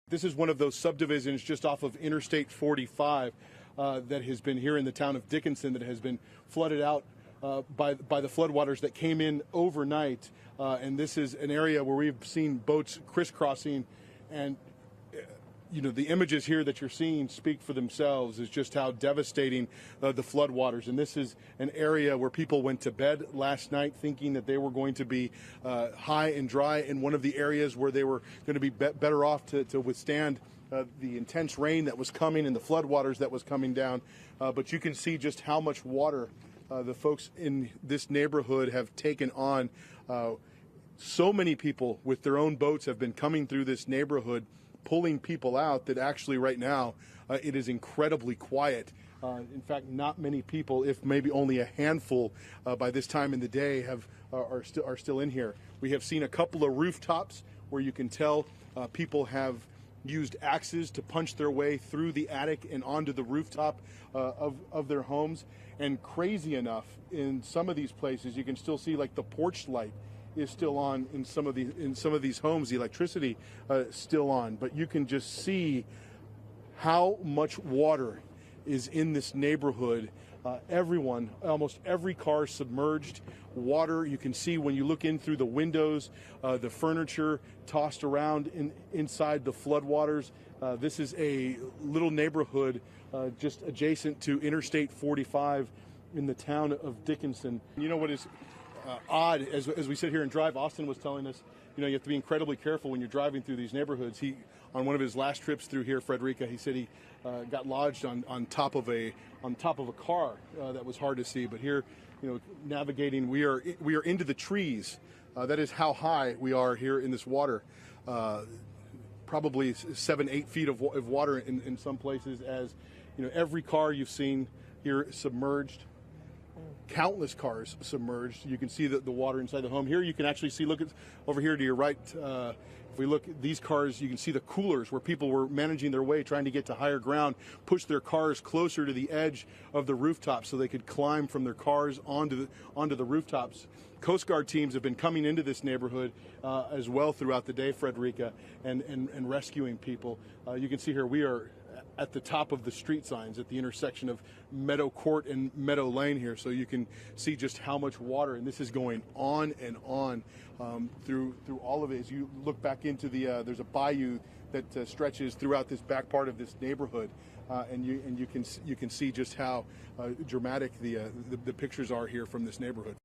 This is one of those subdivisions just off of Interstate 45 that has been here in the town of Dickinson that has been flooded out by the floodwaters that came in overnight. And this is an area where we've seen boats crisscrossing, and the images here that you're seeing speak for themselves, is just how devastating the floodwaters. And this is an area where people went to bed last night thinking that they were going to be high and dry in one of the areas where they were going to be better off to withstand the intense rain that was coming and the floodwaters that was coming down. But you can see just how much water the folks in this neighborhood have taken on. So many people with their own boats have been coming through this neighborhood, pulling people out, that actually right now it is incredibly quiet. In fact, not many people, if maybe only a handful by this time in the day, are still in here. We have seen a couple of rooftops where you can tell people have used axes to punch their way through the attic and onto the rooftop of their homes. And crazy enough, in some of these places, you can still see like the porch light is still on in some of these homes. The electricity still on, but you can just see how much water is in this neighborhood. Almost every car submerged. Water, you can see when you look in through the windows, the furniture tossed around inside the floodwaters. This is a little neighborhood just adjacent to Interstate 45 in the town of Dickinson. You know what is odd, as we sit here and drive, Austin was telling us, you have to be incredibly careful when you're driving through these neighborhoods. On one of his last trips through here, Frederica, he said he got lodged on top of a car that was hard to see. But here, navigating, we are into the trees. That is how high we are here in this water. Probably 7-8 feet of water in some places. As every car you've seen here submerged. Countless cars submerged. You can see the water inside the home. Here you can actually see, look over here to your right. If we look at these cars, you can see the coolers where people were managing their way, trying to get to higher ground, push their cars closer to the edge of the rooftop so they could climb from their cars onto the rooftops. Coast Guard teams have been coming into this neighborhood as well throughout the day, Frederica, and rescuing people. You can see here we are at the top of the street signs at the intersection of Meadow Court and Meadow Lane here, so you can see just how much water, and this is going on and on through all of it. As you look back into there's a bayou that stretches throughout this back part of this neighborhood, and you can see just how dramatic the pictures are here from this neighborhood.